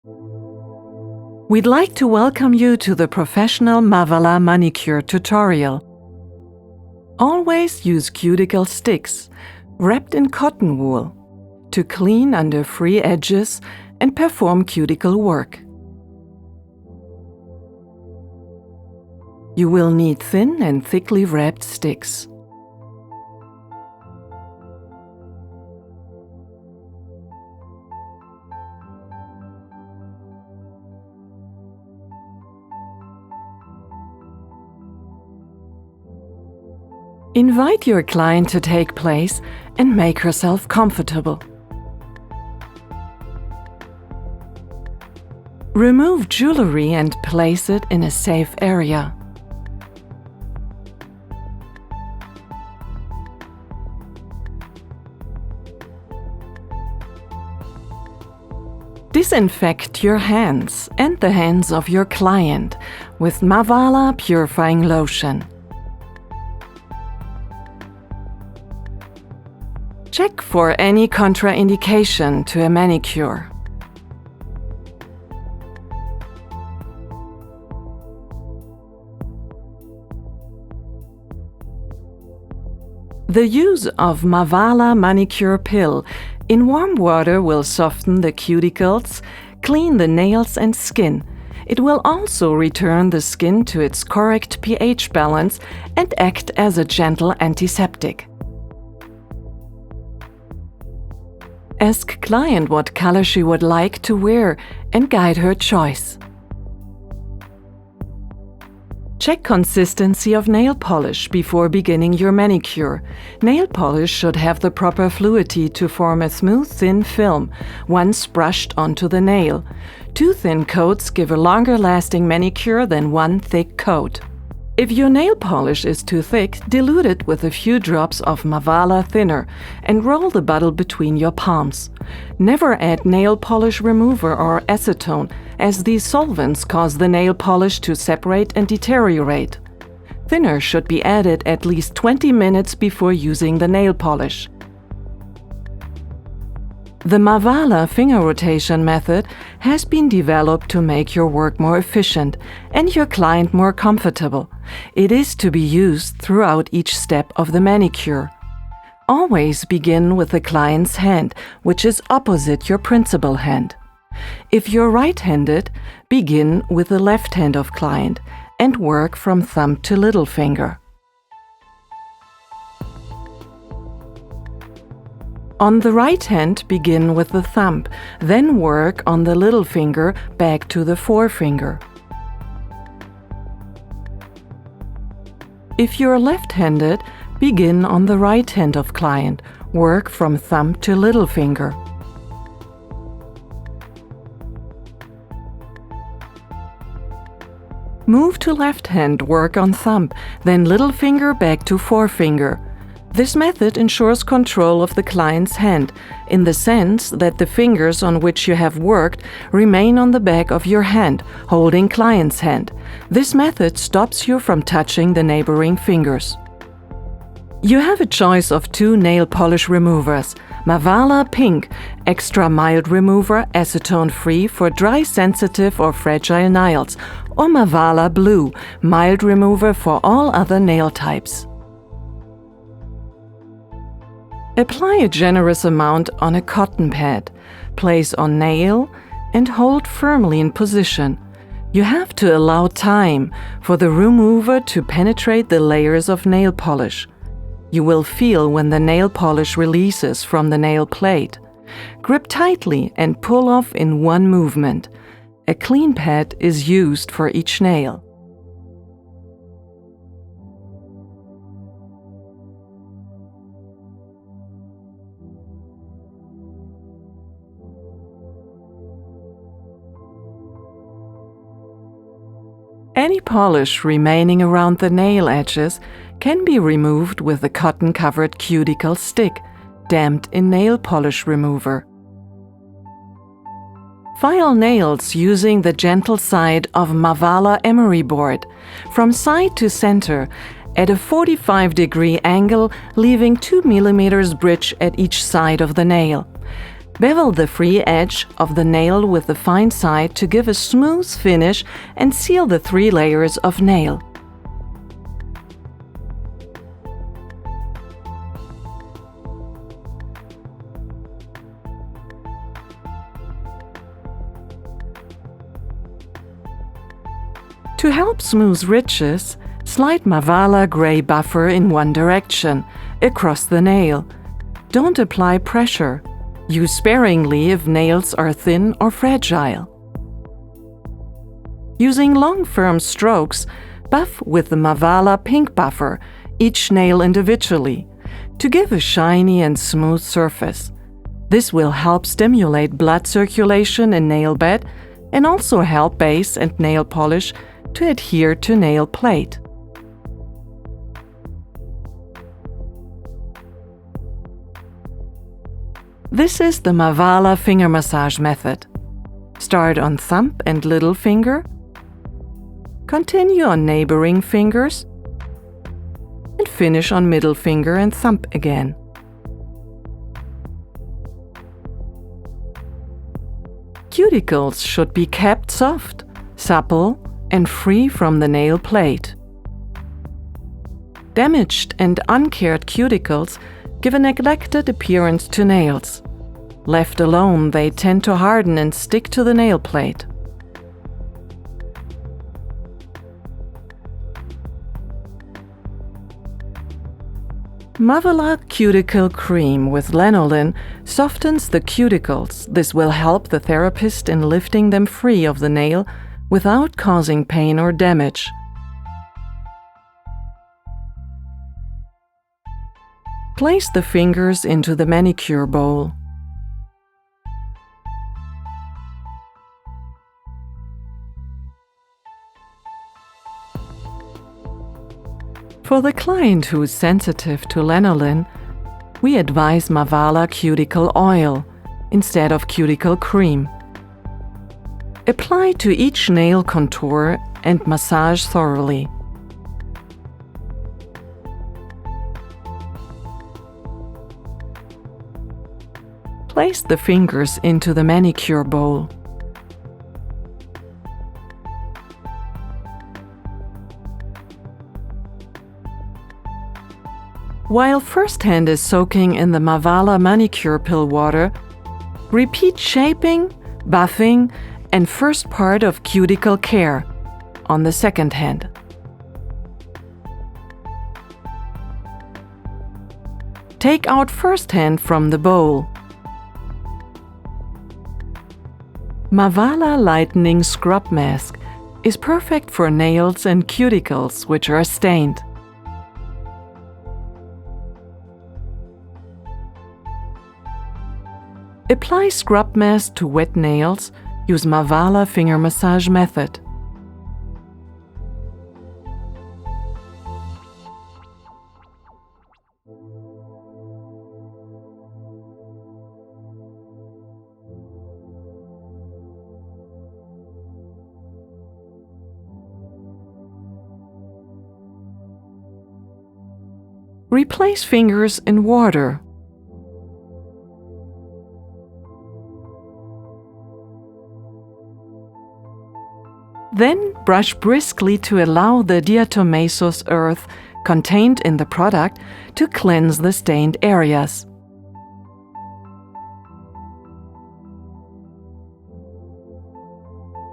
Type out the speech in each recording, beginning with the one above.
We'd like to welcome you to the professional MAVALA manicure tutorial. Always use cuticle sticks, wrapped in cotton wool, to clean under free edges and perform cuticle work. You will need thin and thickly wrapped sticks. Invite your client to take place and make herself comfortable. Remove jewelry and place it in a safe area. Disinfect your hands and the hands of your client with MAVALA Purifying Lotion. Check for any contraindication to a manicure. The use of MAVALA manicure pill in warm water will soften the cuticles, clean the nails and skin. It will also return the skin to its correct pH balance and act as a gentle antiseptic. Ask client what color she would like to wear and guide her choice. Check consistency of nail polish before beginning your manicure. Nail polish should have the proper fluidity to form a smooth, thin film once brushed onto the nail. 2 thin coats give a longer-lasting manicure than 1 thick coat. If your nail polish is too thick, dilute it with a few drops of MAVALA thinner and roll the bottle between your palms. Never add nail polish remover or acetone, as these solvents cause the nail polish to separate and deteriorate. Thinner should be added at least 20 minutes before using the nail polish. The MAVALA Finger Rotation Method has been developed to make your work more efficient and your client more comfortable. It is to be used throughout each step of the manicure. Always begin with the client's hand, which is opposite your principal hand. If you're right-handed, begin with the left hand of client and work from thumb to little finger. On the right hand, begin with the thumb, then work on the little finger back to the forefinger. If you're left-handed, begin on the right hand of client, work from thumb to little finger. Move to left hand, work on thumb, then little finger back to forefinger. This method ensures control of the client's hand, in the sense that the fingers on which you have worked remain on the back of your hand, holding client's hand. This method stops you from touching the neighboring fingers. You have a choice of 2 nail polish removers: MAVALA Pink, extra mild remover, acetone-free for dry, sensitive or fragile nails, or MAVALA Blue, mild remover for all other nail types. Apply a generous amount on a cotton pad, place on nail, and hold firmly in position. You have to allow time for the remover to penetrate the layers of nail polish. You will feel when the nail polish releases from the nail plate. Grip tightly and pull off in one movement. A clean pad is used for each nail. Any polish remaining around the nail edges can be removed with a cotton-covered cuticle stick, damped in nail polish remover. File nails using the gentle side of MAVALA emery board, from side to center, at a 45-degree angle, leaving 2 mm bridge at each side of the nail. Bevel the free edge of the nail with the fine side to give a smooth finish and seal the 3 layers of nail. To help smooth ridges, slide MAVALA gray buffer in one direction, across the nail. Don't apply pressure. Use sparingly if nails are thin or fragile. Using long, firm strokes, buff with the MAVALA pink buffer, each nail individually, to give a shiny and smooth surface. This will help stimulate blood circulation in nail bed and also help base and nail polish to adhere to nail plate. This is the MAVALA Finger Massage Method. Start on thumb and little finger, continue on neighboring fingers, and finish on middle finger and thumb again. Cuticles should be kept soft, supple, and free from the nail plate. Damaged and uncared cuticles give a neglected appearance to nails. Left alone, they tend to harden and stick to the nail plate. MAVALA Cuticle Cream with lanolin softens the cuticles. This will help the therapist in lifting them free of the nail without causing pain or damage. Place the fingers into the manicure bowl. For the client who is sensitive to lanolin, we advise MAVALA Cuticle Oil instead of cuticle cream. Apply to each nail contour and massage thoroughly. Place the fingers into the manicure bowl. While first hand is soaking in the MAVALA manicure pill water, repeat shaping, buffing, and first part of cuticle care on the second hand. Take out first hand from the bowl. MAVALA Lightening Scrub Mask is perfect for nails and cuticles which are stained. Apply scrub mask to wet nails. Use MAVALA Finger Massage Method. Replace fingers in water. Then brush briskly to allow the diatomaceous earth contained in the product to cleanse the stained areas.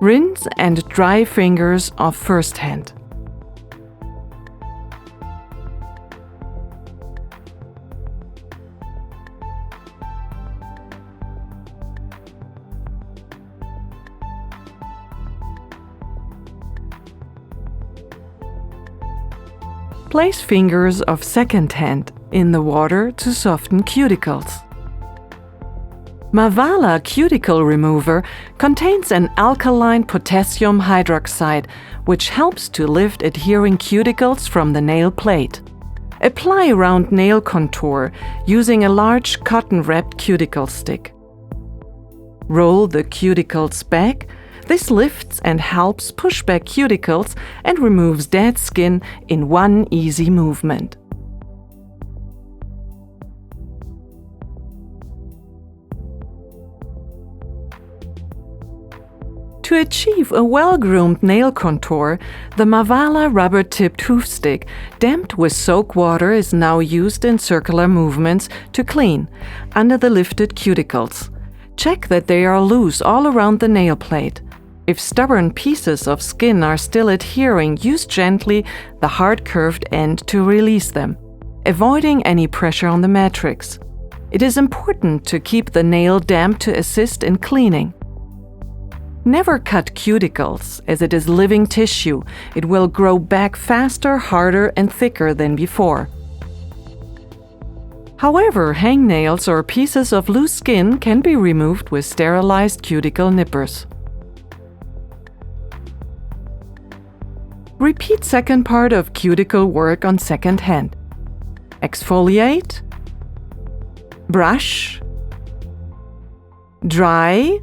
Rinse and dry fingers off first hand. Place fingers of second hand in the water to soften cuticles. MAVALA Cuticle Remover contains an alkaline potassium hydroxide, which helps to lift adhering cuticles from the nail plate. Apply around nail contour using a large cotton-wrapped cuticle stick. Roll the cuticles back. This lifts and helps push back cuticles and removes dead skin in one easy movement. To achieve a well-groomed nail contour, the MAVALA rubber-tipped hoof stick damped with soak water is now used in circular movements to clean, under the lifted cuticles. Check that they are loose all around the nail plate. If stubborn pieces of skin are still adhering, use gently the hard curved end to release them, avoiding any pressure on the matrix. It is important to keep the nail damp to assist in cleaning. Never cut cuticles, as it is living tissue. It will grow back faster, harder, and thicker than before. However, hangnails or pieces of loose skin can be removed with sterilized cuticle nippers. Repeat second part of cuticle work on second hand. Exfoliate, brush, dry,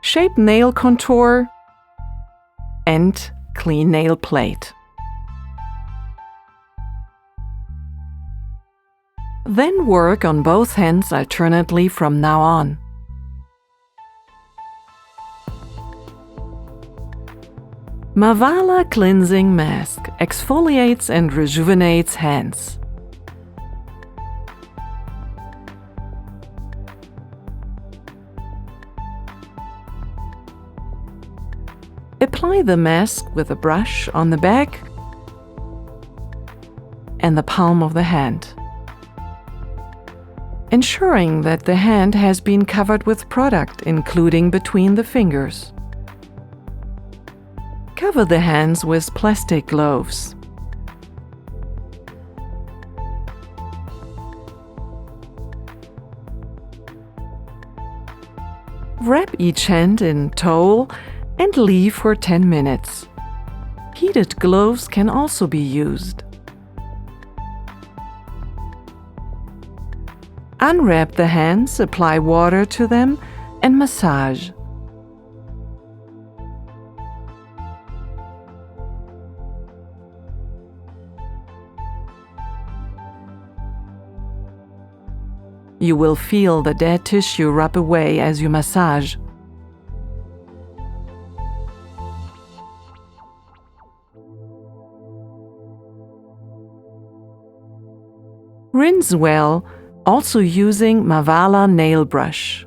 shape nail contour, and clean nail plate. Then work on both hands alternately from now on. MAVALA Cleansing Mask exfoliates and rejuvenates hands. Apply the mask with a brush on the back and the palm of the hand, ensuring that the hand has been covered with product, including between the fingers. Cover the hands with plastic gloves. Wrap each hand in towel and leave for 10 minutes. Heated gloves can also be used. Unwrap the hands, apply water to them, and massage. You will feel the dead tissue rub away as you massage. Rinse well, also using MAVALA nail brush.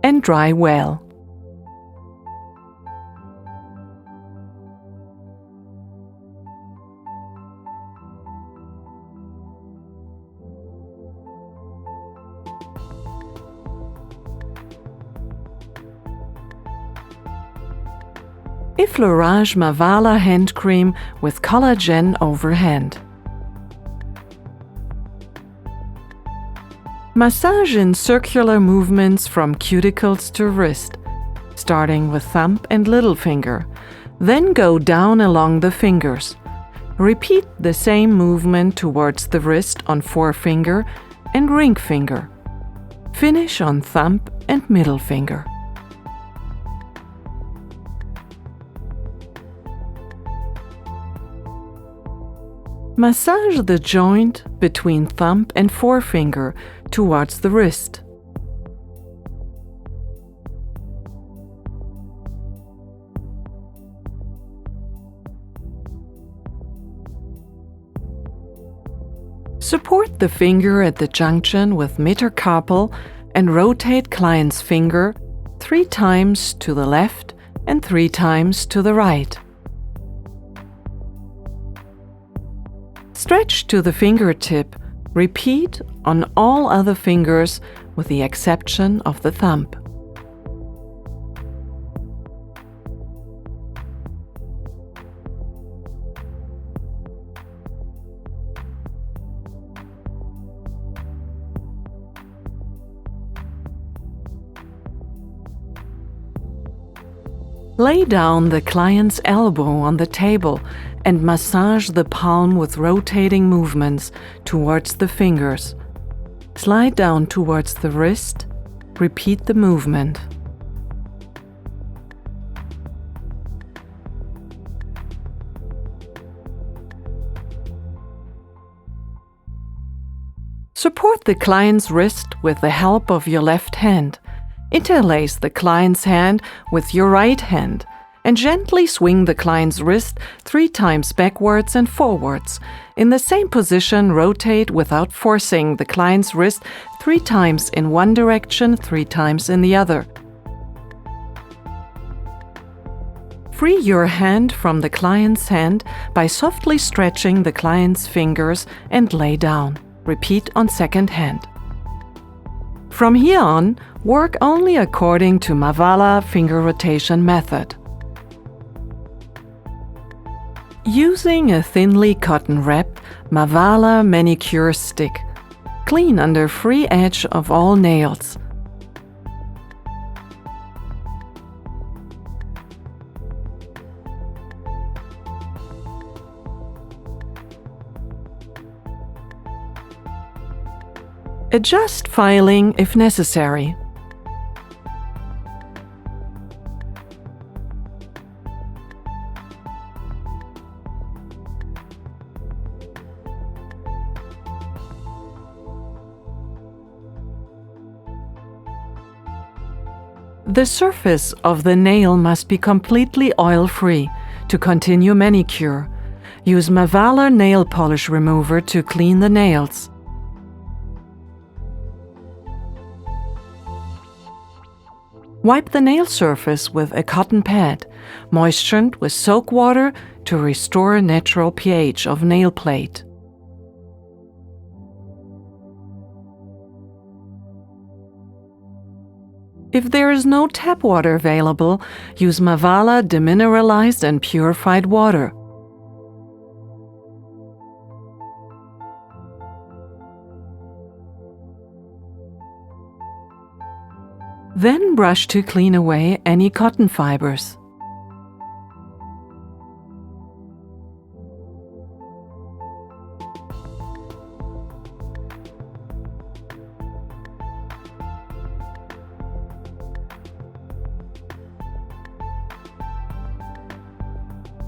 And dry well. Effleurage MAVALA hand cream with collagen over hand. Massage in circular movements from cuticles to wrist, starting with thumb and little finger. Then go down along the fingers. Repeat the same movement towards the wrist on forefinger and ring finger. Finish on thumb and middle finger. Massage the joint between thumb and forefinger towards the wrist. Support the finger at the junction with metacarpal and rotate client's finger 3 times to the left and 3 times to the right. Stretch to the fingertip. Repeat on all other fingers with the exception of the thumb. Lay down the client's elbow on the table and massage the palm with rotating movements towards the fingers. Slide down towards the wrist Repeat the movement. Support the client's wrist with the help of your left hand. Interlace the client's hand with your right hand and gently swing the client's wrist 3 times backwards and forwards. In the same position, rotate without forcing the client's wrist 3 times in one direction, 3 times in the other. Free your hand from the client's hand by softly stretching the client's fingers and lay down. Repeat on second hand. From here on, work only according to MAVALA Finger Rotation Method. Using a thinly cotton wrapped MAVALA Manicure stick, clean under free edge of all nails. Adjust filing if necessary. The surface of the nail must be completely oil-free to continue manicure. Use MAVALA nail polish remover to clean the nails. Wipe the nail surface with a cotton pad, moistened with soap water to restore natural pH of nail plate. If there is no tap water available, use MAVALA Demineralized and Purified water. Then brush to clean away any cotton fibers.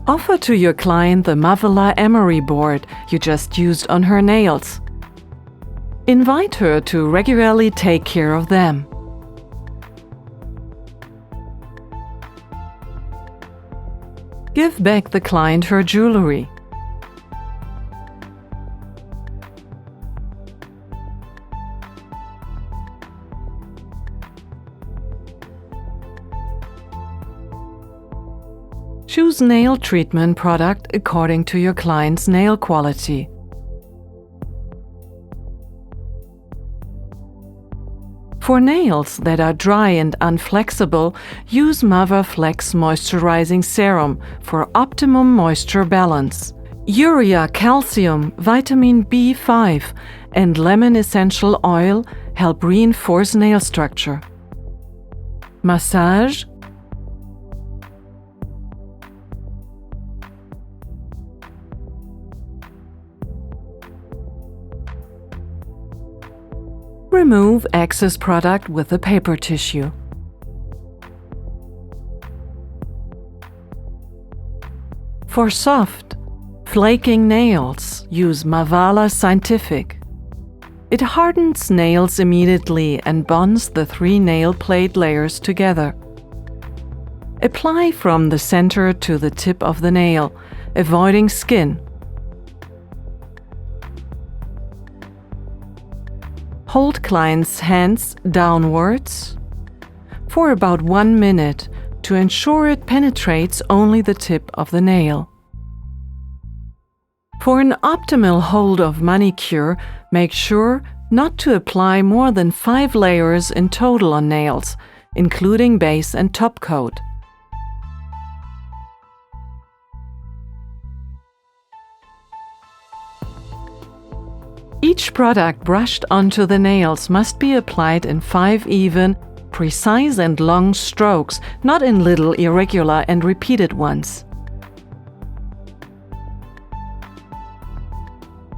Offer to your client the MAVALA emery board you just used on her nails. Invite her to regularly take care of them. Give back the client her jewelry. Choose nail treatment product according to your client's nail quality. For nails that are dry and unflexible, use MAVAFlex Moisturizing Serum for optimum moisture balance. Urea, calcium, vitamin B5, and lemon essential oil help reinforce nail structure. Massage. Remove excess product with a paper tissue. For soft, flaking nails, use MAVALA Scientific. It hardens nails immediately and bonds the 3 nail plate layers together. Apply from the center to the tip of the nail, avoiding skin. Hold client's hands downwards for about 1 minute to ensure it penetrates only the tip of the nail. For an optimal hold of manicure, make sure not to apply more than 5 layers in total on nails, including base and top coat. Each product brushed onto the nails must be applied in 5 even, precise and long strokes, not in little, irregular and repeated ones.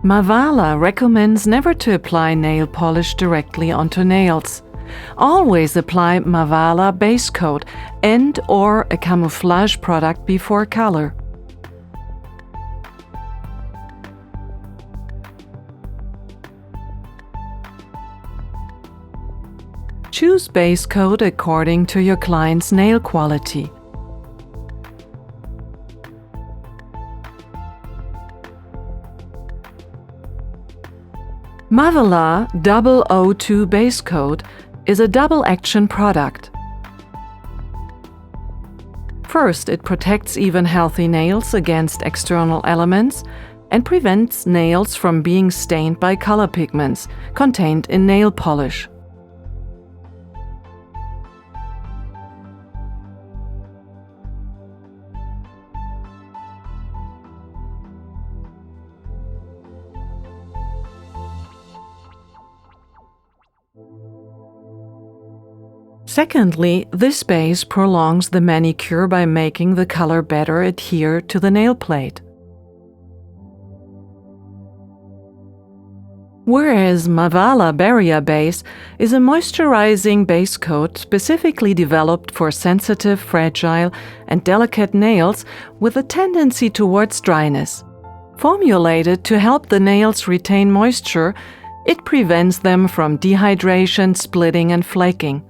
MAVALA recommends never to apply nail polish directly onto nails. Always apply MAVALA base coat and/or a camouflage product before color. Choose base coat according to your client's nail quality. MAVALA 002 base coat is a double-action product. First, it protects even healthy nails against external elements and prevents nails from being stained by color pigments contained in nail polish. Secondly, this base prolongs the manicure by making the color better adhere to the nail plate. Whereas MAVALA Barrier Base is a moisturizing base coat specifically developed for sensitive, fragile, and delicate nails with a tendency towards dryness. Formulated to help the nails retain moisture, it prevents them from dehydration, splitting, and flaking.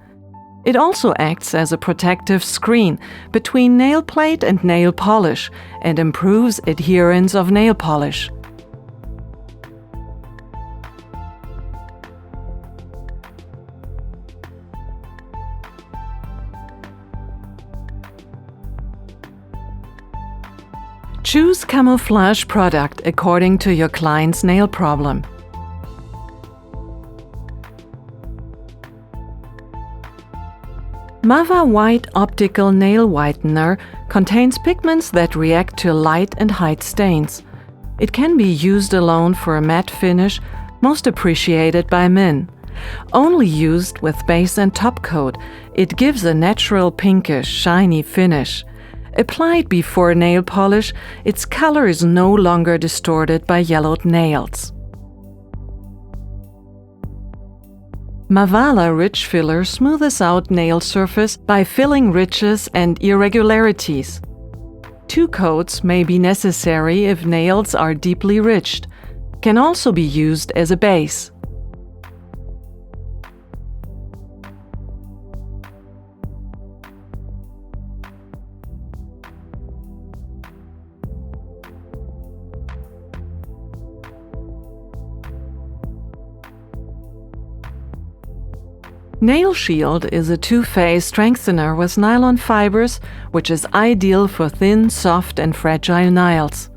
It also acts as a protective screen between nail plate and nail polish and improves adherence of nail polish. Choose camouflage product according to your client's nail problem. MAVA White Optical Nail Whitener contains pigments that react to light and hide stains. It can be used alone for a matte finish, most appreciated by men. Only used with base and top coat, it gives a natural pinkish, shiny finish. Applied before nail polish, its color is no longer distorted by yellowed nails. MAVALA Ridge Filler smoothes out nail surface by filling ridges and irregularities. 2 coats may be necessary if nails are deeply ridged. Can also be used as a base. Nail Shield is a 2-phase strengthener with nylon fibers, which is ideal for thin, soft, and fragile nails.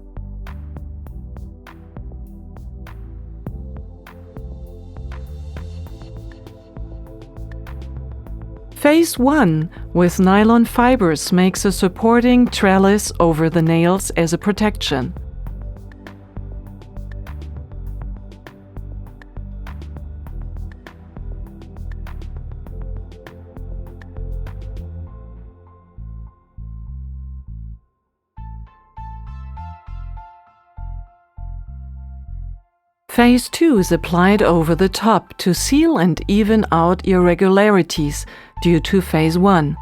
Phase 1 with nylon fibers makes a supporting trellis over the nails as a protection. Phase 2 is applied over the top to seal and even out irregularities due to Phase 1.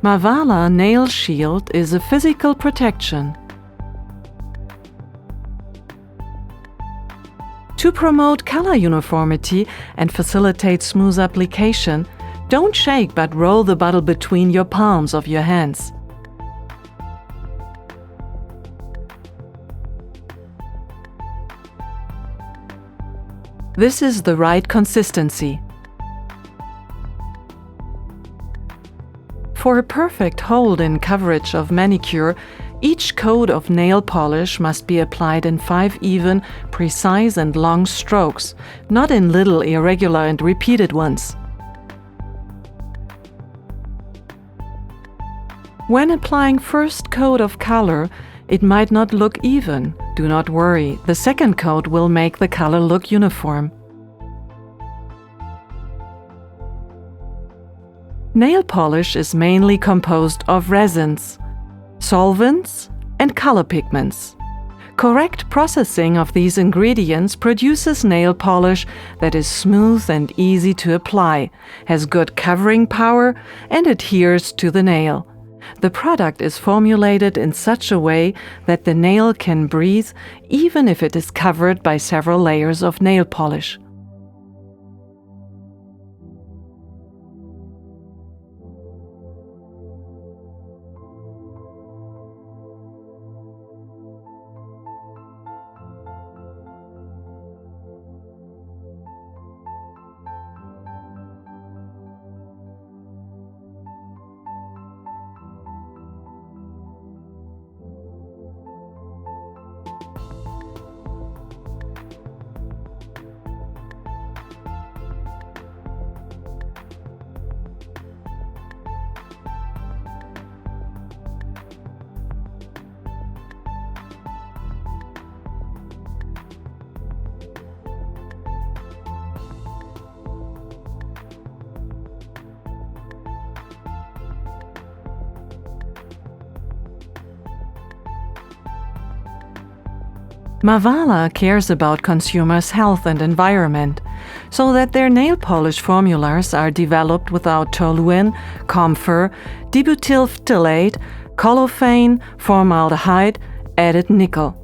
MAVALA Nail Shield is a physical protection. To promote color uniformity and facilitate smooth application, don't shake but roll the bottle between your palms of your hands. This is the right consistency. For a perfect hold and coverage of manicure, each coat of nail polish must be applied in 5 even, precise and long strokes, not in little, irregular and repeated ones. When applying first coat of color, it might not look even. Do not worry, the second coat will make the color look uniform. Nail polish is mainly composed of resins. solvents, and color pigments. Correct processing of these ingredients produces nail polish that is smooth and easy to apply, has good covering power, and adheres to the nail. The product is formulated in such a way that the nail can breathe even if it is covered by several layers of nail polish. MAVALA cares about consumers' health and environment, so that their nail polish formulas are developed without toluene, camphor, dibutyl phthalate, colophane, formaldehyde, added nickel.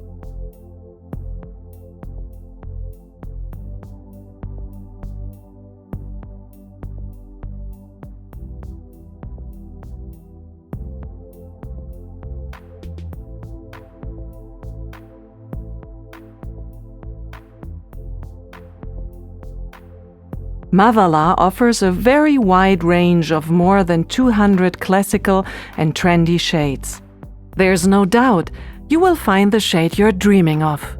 MAVALA offers a very wide range of more than 200 classical and trendy shades. There's no doubt you will find the shade you're dreaming of.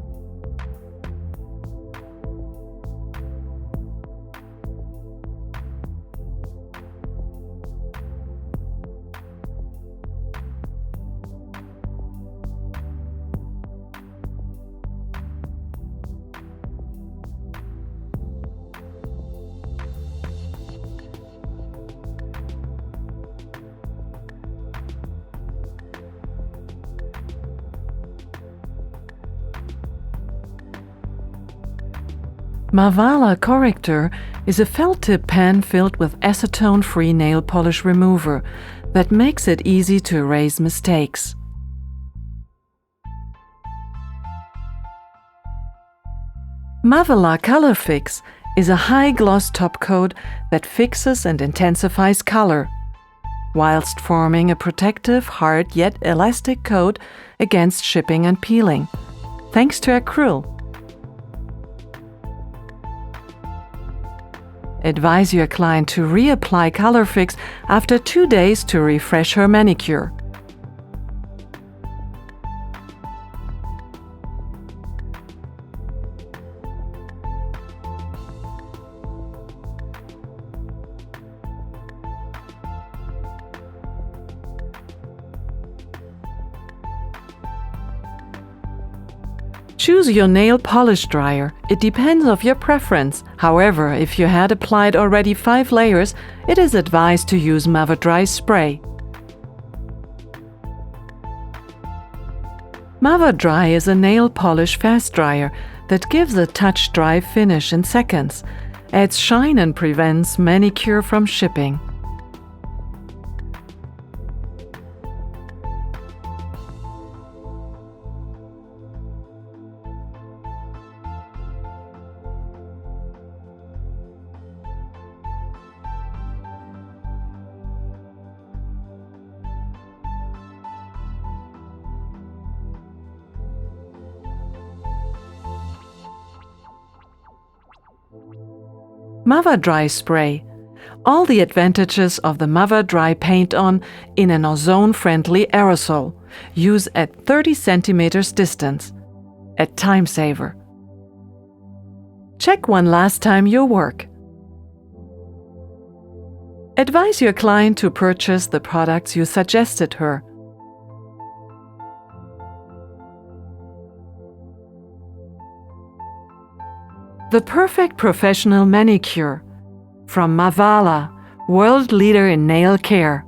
MAVALA Corrector is a felt tip pen filled with acetone-free nail polish remover that makes it easy to erase mistakes. MAVALA Color Fix is a high-gloss top coat that fixes and intensifies color, whilst forming a protective, hard yet elastic coat against shipping and peeling, thanks to acrylic. Advise your client to reapply Color Fix after 2 days to refresh her manicure. Choose your nail polish dryer. It depends on your preference. However, if you had applied already 5 layers, it is advised to use MAVADry spray. MAVADry is a nail polish fast dryer that gives a touch-dry finish in seconds, adds shine and prevents manicure from shipping. MAVADry spray. All the advantages of the MAVADry paint-on in an ozone-friendly aerosol. Use at 30 centimeters distance. A time saver. Check one last time your work. Advise your client to purchase the products you suggested her. The perfect professional manicure from MAVALA, world leader in nail care.